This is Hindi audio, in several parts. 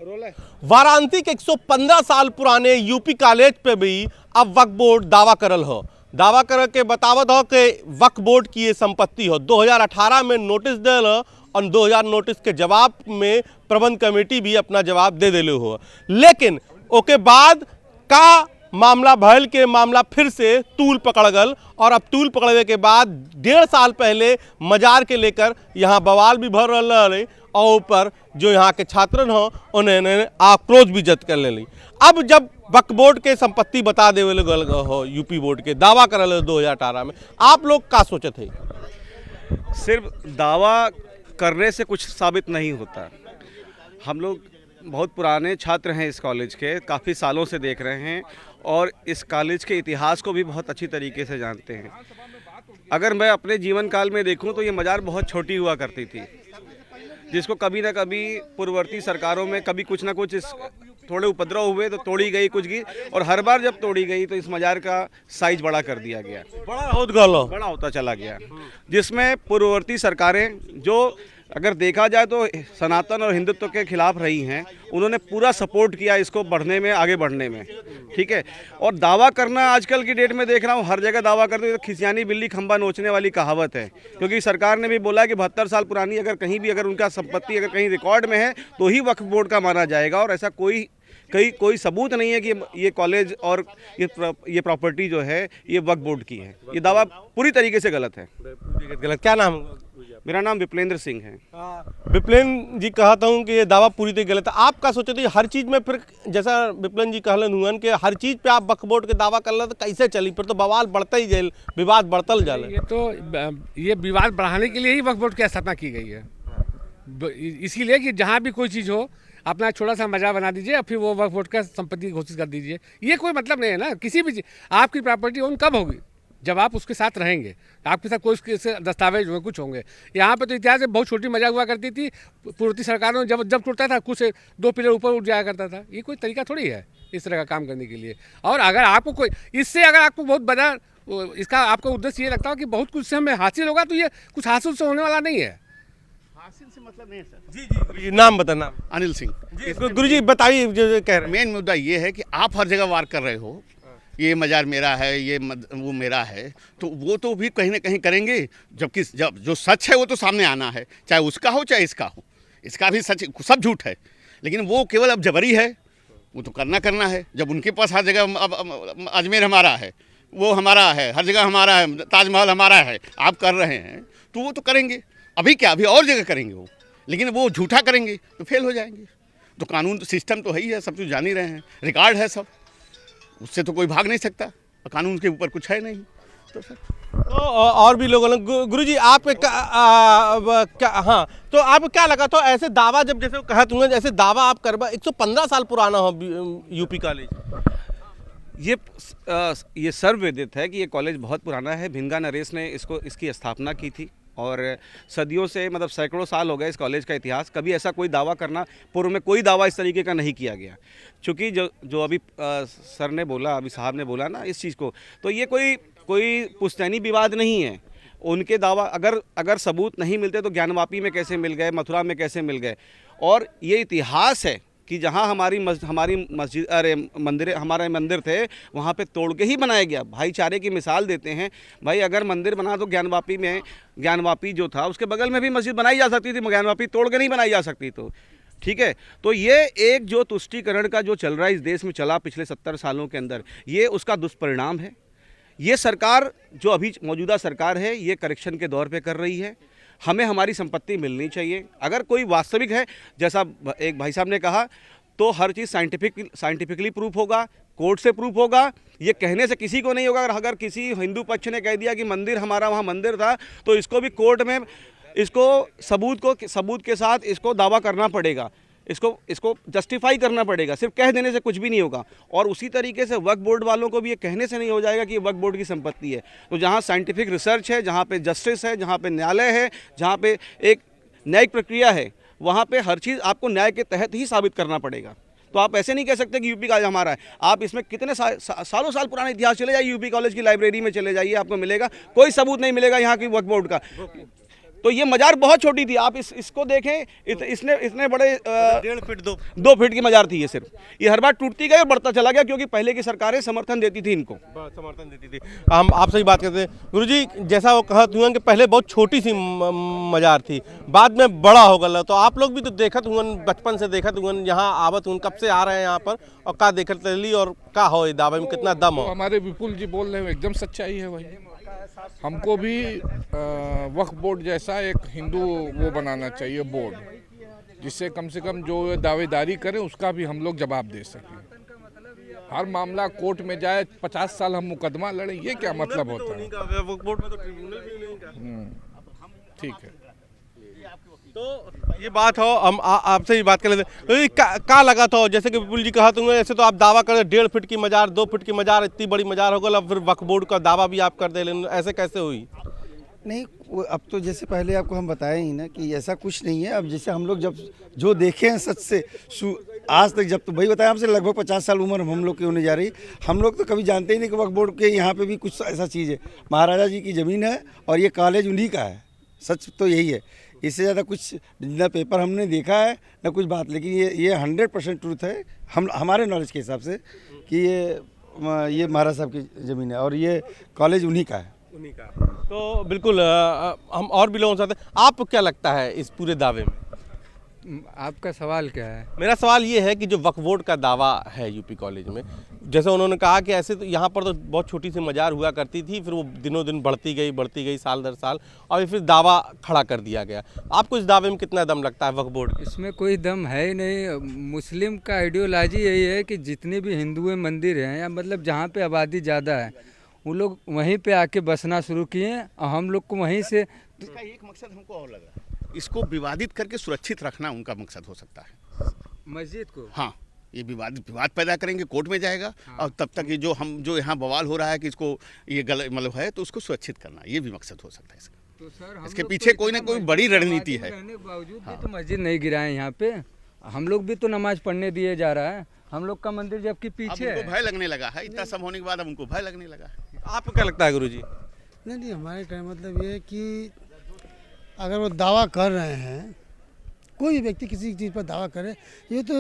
वाराणसी के 115 साल पुराने यूपी कॉलेज पे भी अब वक्फ बोर्ड दावा करल हो। दावा कर के बतावत हो कि वक्फ बोर्ड की ये संपत्ति हो। 2018 में नोटिस दिल हो और 2000 नोटिस के जवाब में प्रबंध कमेटी भी अपना जवाब दे दिले हो। लेकिन ओके बाद का मामला भयल के मामला फिर से तूल पकड़ गल और अब तूल पकड़ने के बाद 1.5 साल पहले मजार के लेकर यहाँ बवाल भी भर रहा है और ऊपर जो यहाँ के छात्रन हो उन्होंने आक्रोश भी जत कर ले। अब जब वक्फ बोर्ड के संपत्ति बता देवे गल हो यूपी बोर्ड के दावा करल 2018 में, आप लोग का सोचत है? सिर्फ दावा करने से कुछ साबित नहीं होता। हम लोग बहुत पुराने छात्र हैं इस कॉलेज के, काफ़ी सालों से देख रहे हैं और इस कॉलेज के इतिहास को भी बहुत अच्छी तरीके से जानते हैं। अगर मैं अपने जीवन काल में देखूं तो ये मजार बहुत छोटी हुआ करती थी, जिसको कभी ना कभी पूर्ववर्ती सरकारों में कभी कुछ ना कुछ थोड़े उपद्रव हुए तो तोड़ी गई कुछ की, और हर बार जब तोड़ी गई तो इस मजार का साइज बड़ा कर दिया गया, बड़ा होता चला गया, जिसमें पूर्ववर्ती सरकारें जो अगर देखा जाए तो सनातन और हिंदुत्व के खिलाफ रही हैं, उन्होंने पूरा सपोर्ट किया इसको बढ़ने में, आगे बढ़ने में। ठीक है, और दावा करना आजकल की डेट में देख रहा हूँ हर जगह दावा करते हुए, तो खिसियानी बिल्ली खंबा नोचने वाली कहावत है। क्योंकि सरकार ने भी बोला कि 72 साल पुरानी अगर कहीं भी अगर उनका संपत्ति अगर कहीं रिकॉर्ड में है तो ही वक्फ बोर्ड का माना जाएगा, और ऐसा कोई सबूत नहीं है कि ये कॉलेज और ये प्रॉपर्टी जो है ये वक्फ बोर्ड की है। ये दावा पूरी तरीके से गलत है। गलत? क्या नाम? मेरा नाम विप्लेंद्र सिंह है। विप्लेंद्र जी कहता हूँ कि ये दावा पूरी तरह गलत है। आप क्या सोचते हैं हर चीज़ में? फिर जैसा विप्लेंद्र जी कहलन हुआ कि हर चीज़ पे आप वक्फ बोर्ड के दावा कर ले तो कैसे चली? फिर तो बवाल बढ़ता ही जाए, विवाद बढ़तल जाए। ये विवाद बढ़ाने के लिए ही वक्फ बोर्ड की स्थापना की गई है। इसीलिए कि जहाँ भी कोई चीज़ हो अपना छोटा सा मजा बना दीजिए और फिर वो वक्फ बोर्ड का संपत्ति घोषित कर दीजिए। ये कोई मतलब नहीं है ना। किसी भी आपकी प्रॉपर्टी ओन कब होगी? जब आप उसके साथ रहेंगे, आपके साथ कोई उसके दस्तावेज होंगे, कुछ होंगे। यहाँ पे तो इतिहास में बहुत छोटी मजाक हुआ करती थी। पूर्ववर्ती सरकारों में जब टूटता था कुछ 2 पिलर ऊपर उठ जाया करता था। ये कोई तरीका थोड़ी है इस तरह का काम करने के लिए। और अगर आपको कोई इससे अगर आपको बहुत बड़ा इसका आपका उद्देश्य ये लगता हो कि बहुत कुछ से हमें हासिल होगा, तो ये कुछ हासिल से होने वाला नहीं है। हासिल से मतलब नहीं है सर। जी, नाम बताना। अनिल सिंह। गुरु जी बताइए जो कह रहे हैं। मेन मुद्दा ये है कि आप हर जगह वार कर रहे हो, ये मजार मेरा है, ये वो मेरा है, तो वो तो भी कहीं ना कहीं करेंगे। जबकि जब जो सच है वो तो सामने आना है, चाहे उसका हो चाहे इसका हो। इसका भी सच, सब झूठ है, लेकिन वो केवल अब जबरी है। वो तो करना है। जब उनके पास हर जगह अब अजमेर हमारा है, वो हमारा है, हर जगह हमारा है, ताजमहल हमारा है, आप कर रहे हैं तो वो तो करेंगे। अभी क्या, अभी और जगह करेंगे वो, लेकिन वो झूठा करेंगे तो फेल हो जाएंगे। तो कानून सिस्टम तो है ही है, सब कुछ जान ही रहे हैं, रिकॉर्ड है सब, उससे तो कोई भाग नहीं सकता। कानून के ऊपर कुछ है नहीं। तो सर तो और भी लोगों ने गुरु जी आप क्या हाँ तो आप क्या लगा तो ऐसे दावा जब जैसे कहा तुमने ऐसे दावा आप करवा 115 साल पुराना हो यूपी कॉलेज। ये सर्वविदित है कि ये कॉलेज बहुत पुराना है। भिंगा नरेश ने इसकी स्थापना की थी और सदियों से मतलब सैकड़ों साल हो गए इस कॉलेज का इतिहास। कभी ऐसा कोई दावा करना, पूर्व में कोई दावा इस तरीके का नहीं किया गया। चूँकि जो अभी सर ने बोला, अभी साहब ने बोला ना इस चीज़ को, तो ये कोई पुश्तैनी विवाद नहीं है। उनके दावा अगर सबूत नहीं मिलते तो ज्ञानवापी में कैसे मिल गए, मथुरा में कैसे मिल गए। और ये इतिहास है कि जहाँ हमारे मंदिर थे वहाँ पे तोड़ के ही बनाया गया। भाईचारे की मिसाल देते हैं भाई, अगर मंदिर बना तो ज्ञानवापी जो था उसके बगल में भी मस्जिद बनाई जा सकती थी, ज्ञानवापी तोड़ के नहीं बनाई जा सकती। तो ठीक है, तो ये एक जो तुष्टीकरण का जो चल रहा है इस देश में चला पिछले 70 सालों के अंदर, ये उसका दुष्परिणाम है। ये सरकार जो अभी मौजूदा सरकार है ये करेक्शन के दौर पे कर रही है। हमें हमारी संपत्ति मिलनी चाहिए। अगर कोई वास्तविक है, जैसा एक भाई साहब ने कहा, तो हर चीज़ साइंटिफिकली प्रूफ होगा, कोर्ट से प्रूफ होगा। ये कहने से किसी को नहीं होगा। अगर किसी हिंदू पक्ष ने कह दिया कि मंदिर हमारा वहाँ मंदिर था, तो इसको भी कोर्ट में इसको सबूत के साथ इसको दावा करना पड़ेगा, इसको जस्टिफाई करना पड़ेगा। सिर्फ कह देने से कुछ भी नहीं होगा। और उसी तरीके से वक्फ बोर्ड वालों को भी ये कहने से नहीं हो जाएगा कि ये वक्फ बोर्ड की संपत्ति है। तो जहाँ साइंटिफिक रिसर्च है, जहाँ पे जस्टिस है, जहाँ पे न्यायालय है, जहाँ पे एक न्यायिक प्रक्रिया है, वहाँ पे हर चीज़ आपको न्याय के तहत ही साबित करना पड़ेगा। तो आप ऐसे नहीं कह सकते कि यूपी कॉलेज हमारा है। आप इसमें कितने सालों साल पुराना इतिहास चले जाइए, यूपी कॉलेज की लाइब्रेरी में चले जाइए, आपको मिलेगा कोई सबूत नहीं मिलेगा यहाँ की वक्फ बोर्ड का। तो ये मजार बहुत छोटी थी। आप इसको देखें, इसने बड़े 1.5 फीट 2 फीट की मजार थी ये सिर्फ। ये हर बार टूटती गई और बढ़ता चला गया, क्योंकि पहले की सरकारें समर्थन देती थी इनको। समर्थन देती थी। हम आपसे ही बात करते हैं गुरुजी, जैसा वो कहा तुम कि पहले बहुत छोटी सी मजार थी, बाद में बड़ा हो गया। तो आप लोग भी तो देखत हुए, बचपन से देखत हुए, यहाँ आवत हुए, कब से आ रहे हैं यहाँ पर और का देखत रही और का हो ये दावे में कितना दम हो? हमारे विपुल जी बोल रहे हैं एकदम सच्चाई है भाई। हमको भी वक्फ बोर्ड जैसा एक हिंदू वो बनाना चाहिए बोर्ड, जिससे कम से कम जो दावेदारी करे उसका भी हम लोग जवाब दे सकें। हर मामला कोर्ट में जाए, 50 साल हम मुकदमा लड़े, ये क्या मतलब होता है? ठीक है, तो ये बात हो, हम आपसे ही बात कर लेते हैं। का लगा था, जैसे कि विपुल जी कहा तुमने, ऐसे तो आप दावा कर 1.5 फीट की मजार, 2 फीट की मजार, इतनी बड़ी मजार हो गई, अब फिर वक्फ बोर्ड का दावा भी आप कर दे, ऐसे कैसे हुई? नहीं, अब तो जैसे पहले आपको हम बताए ही ना कि ऐसा कुछ नहीं है। अब जैसे हम लोग जब जो देखे हैं सच से आज तक, जब तो भाई बताया हमसे लगभग 50 साल उम्र हम लोग की होने जा रही, हम लोग तो कभी जानते ही नहीं कि वक्फ बोर्ड के यहाँ पे भी कुछ ऐसा चीज़ है। महाराजा जी की ज़मीन है और ये कॉलेज उन्हीं का है, सच तो यही है। इससे ज़्यादा कुछ ना पेपर हमने देखा है ना कुछ बात, लेकिन ये 100% ट्रूथ है हमारे नॉलेज के हिसाब से कि ये महाराज साहब की ज़मीन है और ये कॉलेज उन्हीं का है। तो बिल्कुल हम और भी लोगों से आते हैं। आपको क्या लगता है इस पूरे दावे में? आपका सवाल क्या है? मेरा सवाल ये है कि जो वक्फ बोर्ड का दावा है यूपी कॉलेज में, जैसे उन्होंने कहा कि ऐसे तो यहाँ पर तो बहुत छोटी सी मजार हुआ करती थी, फिर वो दिनों दिन बढ़ती गई साल दर साल, और फिर दावा खड़ा कर दिया गया। आपको इस दावे में कितना दम लगता है वक्फ बोर्ड? इसमें कोई दम है ही नहीं। मुस्लिम का आइडियोलॉजी यही है कि जितने भी हिंदू मंदिर हैं, या मतलब जहाँ पे आबादी ज़्यादा है, वो लोग वहीं पे आके बसना शुरू किए और हम लोग को वहीं से। इसका एक मकसद हमको और लग रहा है, इसको विवादित करके सुरक्षित रखना उनका मकसद हो सकता है। मस्जिद को, हाँ, ये विवाद पैदा करेंगे, कोर्ट में जाएगा। हाँ। और तब तक ये जो यहाँ बवाल हो रहा है कि इसको ये गलत मतलब है, तो उसको सुरक्षित करना, ये भी मकसद हो सकता है इसका। तो सर इसके पीछे कोई ना कोई बड़ी रणनीति है। रहने के बावजूद भी तो मस्जिद नहीं गिराए यहाँ पे। हम लोग भी तो नमाज पढ़ने दिए जा रहा है, हम लोग का मंदिर जबकि पीछे अब उनको भय लगने लगा है, इतना सब होने के बाद अब उनको भय लगने लगा है। आपको क्या लगता है गुरुजी? नहीं, हमारे कहने मतलब ये है कि अगर वो दावा कर रहे हैं, कोई भी व्यक्ति किसी चीज़ पर दावा करे, ये तो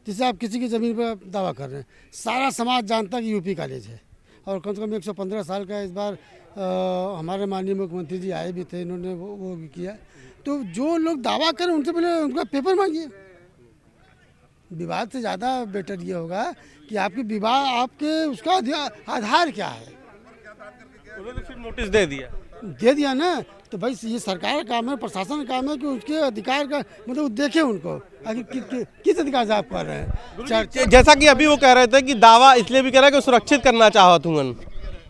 जैसे आप किसी की ज़मीन पर दावा कर रहे हैं, सारा समाज जानता है कि यूपी कॉलेज है और कम से कम 115 साल का। इस बार हमारे माननीय मुख्यमंत्री जी आए भी थे, इन्होंने वो भी किया। तो जो लोग दावा करें उनसे पहले उनका पेपर मांगिए। विवाद से ज़्यादा बेटर ये होगा कि आपके विवाद, आपके उसका आधार क्या है। उन्होंने तो सिर्फ नोटिस दे दिया ना, तो भाई ये सरकार का काम है, प्रशासन का काम है कि उसके अधिकार का मतलब देखें उनको, किस अधिकार से आप कर रहे हैं। जैसा कि अभी वो कह रहे थे कि दावा इसलिए भी कह रहा है कि सुरक्षित करना चाहत हूँ।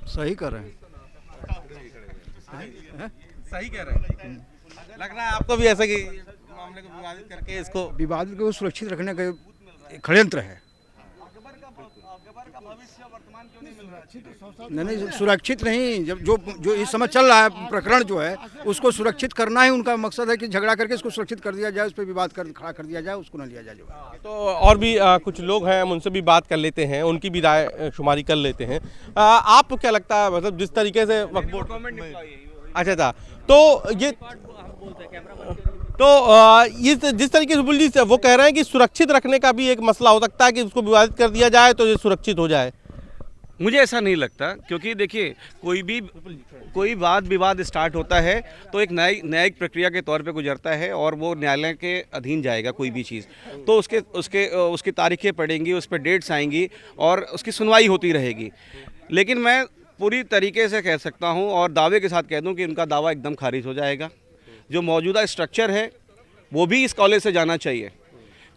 सही कर रहे हैं, सही कह रहे हैं। लग रहा है आपको भी ऐसा कि मामले को विवादित करके इसको विवादित को सुरक्षित रखने का षड्यंत्र है। नहीं, सुरक्षित नहीं। जब जो इस समय चल रहा है प्रकरण जो है, उसको सुरक्षित करना ही उनका मकसद है कि झगड़ा करके इसको सुरक्षित कर दिया जाए, उस पर विवाद खड़ा कर दिया जाए, उसको न लिया जाए। तो और भी कुछ लोग हैं, हम उनसे भी बात कर लेते हैं, उनकी भी राय शुमारी कर लेते हैं। आपको क्या लगता है, मतलब जिस तरीके से वक्फ बोर्ड, अच्छा, तो ये जिस तरीके से बुल्ली से वो कह रहे हैं कि सुरक्षित रखने का भी एक मसला हो सकता है कि उसको विवादित कर दिया जाए तो ये सुरक्षित हो जाए। मुझे ऐसा नहीं लगता, क्योंकि देखिए कोई वाद विवाद स्टार्ट होता है तो एक न्यायिक प्रक्रिया के तौर पे गुजरता है और वो न्यायालय के अधीन जाएगा कोई भी चीज़, तो उसकी तारीखें पड़ेंगी, उस पर डेट्स आएंगी और उसकी सुनवाई होती रहेगी। लेकिन मैं पूरी तरीके से कह सकता हूँ और दावे के साथ कह दूँ कि उनका दावा एकदम खारिज हो जाएगा। जो मौजूदा स्ट्रक्चर है वो भी इस कॉलेज से जाना चाहिए,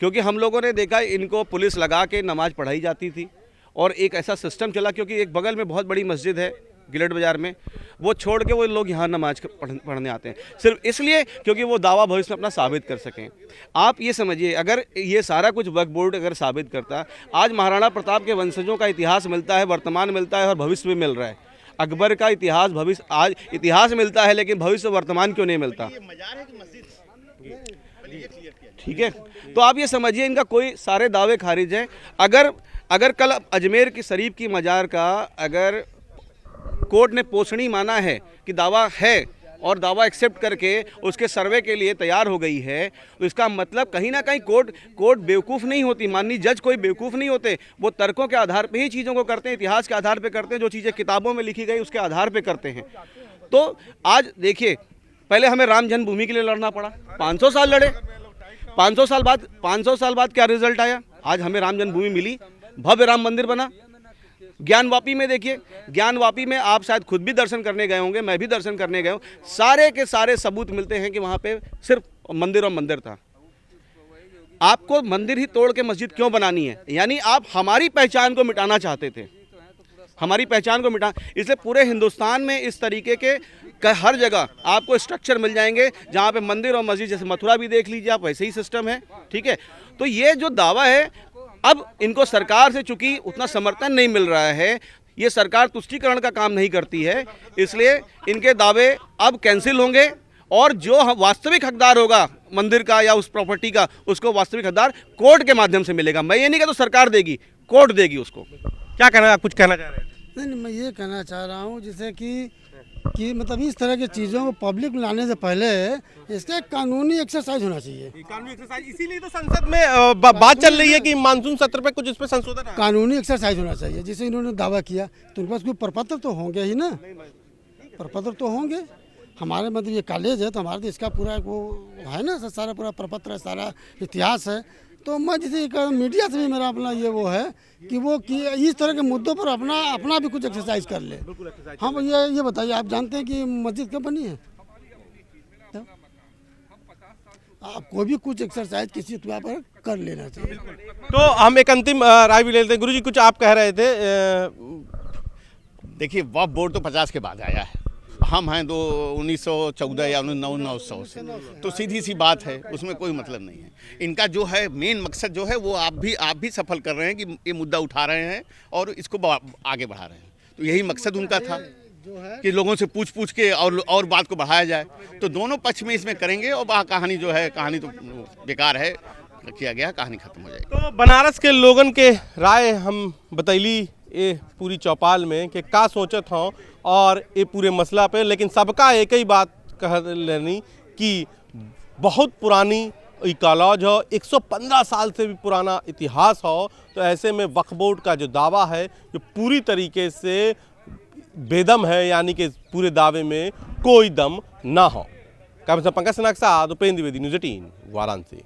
क्योंकि हम लोगों ने देखा इनको पुलिस लगा के नमाज पढ़ाई जाती थी और एक ऐसा सिस्टम चला, क्योंकि एक बगल में बहुत बड़ी मस्जिद है गिलट बाज़ार में, वो छोड़ के वो लोग यहाँ नमाज पढ़ने आते हैं सिर्फ इसलिए क्योंकि वो दावा भविष्य में अपना साबित कर सकें। आप ये समझिए, अगर ये सारा कुछ वक्फ बोर्ड अगर साबित करता, आज महाराणा प्रताप के वंशजों का इतिहास मिलता है, वर्तमान मिलता है और भविष्य में मिल रहा है। अकबर का इतिहास भविष्य, आज इतिहास मिलता है लेकिन भविष्य वर्तमान क्यों नहीं मिलता? ठीक है, तो आप ये समझिए इनका कोई सारे दावे खारिज हैं। अगर कल अजमेर की शरीफ की मजार का अगर कोर्ट ने पोषणी माना है कि दावा है और दावा एक्सेप्ट करके उसके सर्वे के लिए तैयार हो गई है, तो इसका मतलब कहीं ना कहीं कोर्ट बेवकूफ़ नहीं होती, माननीय जज कोई बेवकूफ़ नहीं होते, वो तर्कों के आधार पे ही चीज़ों को करते हैं, इतिहास के आधार पे करते हैं, जो चीज़ें किताबों में लिखी गई उसके आधार पे करते हैं। तो आज देखिए, पहले हमें राम जन्मभूमि के लिए लड़ना पड़ा, 500 साल लड़े, 500 साल बाद क्या रिजल्ट आया? आज हमें राम जन्मभूमि मिली, भव्य राम मंदिर बना। ज्ञानवापी में देखिए, ज्ञानवापी में आप शायद खुद भी दर्शन करने गए होंगे, मैं भी दर्शन करने गया हूँ, सारे के सारे सबूत मिलते हैं कि वहाँ पे सिर्फ मंदिर और मंदिर था। आपको मंदिर ही तोड़ के मस्जिद क्यों बनानी है? यानी आप हमारी पहचान को मिटाना चाहते थे, हमारी पहचान को मिटा, इसलिए पूरे हिंदुस्तान में इस तरीके के हर जगह आपको स्ट्रक्चर मिल जाएंगे जहाँ पे मंदिर और मस्जिद, जैसे मथुरा भी देख लीजिए आप, वैसे ही सिस्टम है, ठीक है। तो ये जो दावा है, अब इनको सरकार से चूंकि उतना समर्थन नहीं मिल रहा है, ये सरकार तुष्टीकरण का काम नहीं करती है, इसलिए इनके दावे अब कैंसिल होंगे और जो वास्तविक हकदार होगा मंदिर का या उस प्रॉपर्टी का, उसको वास्तविक हकदार कोर्ट के माध्यम से मिलेगा। मैं ये नहीं कहता तो सरकार देगी, कोर्ट देगी उसको। क्या कहना, आप कुछ कहना चाह रहे हैं? नहीं, मैं ये कहना चाह रहा हूँ जैसे कि मतलब इस तरह की चीज़ों को पब्लिक में लाने से पहले इसका कानूनी एक्सरसाइज होना चाहिए। कानूनी एक्सरसाइज, इसीलिए तो संसद में बात चल रही है कि मानसून सत्र पे कुछ इस पे संशोधन है। कानूनी एक्सरसाइज होना चाहिए। जैसे इन्होंने दावा किया तो उनके पास कोई प्रपत्र तो होंगे ही ना, प्रपत्र तो होंगे। हमारे मतलब ये कॉलेज है तो हमारे तो इसका पूरा वो है ना, सारा पूरा प्रपत्र है, सारा इतिहास है। तो मैं जैसे मीडिया से भी मेरा अपना ये वो है कि वो कि इस तरह के मुद्दों पर अपना भी कुछ एक्सरसाइज कर ले। हम ये बताइए, आप जानते हैं कि मस्जिद कब बनी है? तो आप कोई भी कुछ एक्सरसाइज किसी तरह पर कर लेना चाहिए। तो हम एक अंतिम राय भी लेते हैं। गुरुजी, कुछ आप कह रहे थे? देखिए, वक्फ बोर्ड तो 50 के बाद आया है, हम हैं तो 1914 या 1900 से, तो सीधी सी बात है, उसमें कोई मतलब नहीं है। इनका जो है मेन मकसद जो है वो आप भी सफल कर रहे हैं कि ये मुद्दा उठा रहे हैं और इसको आगे बढ़ा रहे हैं। तो यही मकसद उनका था कि लोगों से पूछ के और बात को बढ़ाया जाए। तो दोनों पक्ष में इसमें करेंगे और कहानी जो है, कहानी तो बेकार है, किया गया, कहानी खत्म हो जाएगी। तो बनारस के लोगन के राय हम बतैली ये पूरी चौपाल में कि का सोचत हों और ये पूरे मसला पे, लेकिन सबका एक ही बात कह लेनी कि बहुत पुरानी ये कॉलेज हो, 115 साल से भी पुराना इतिहास हो। तो ऐसे में वक्फ बोर्ड का जो दावा है ये पूरी तरीके से बेदम है, यानी कि पूरे दावे में कोई दम ना हो। कैमरा पंकज सनाक के साथ उपेंद्र द्विवेदी, न्यूज़ 18 वाराणसी।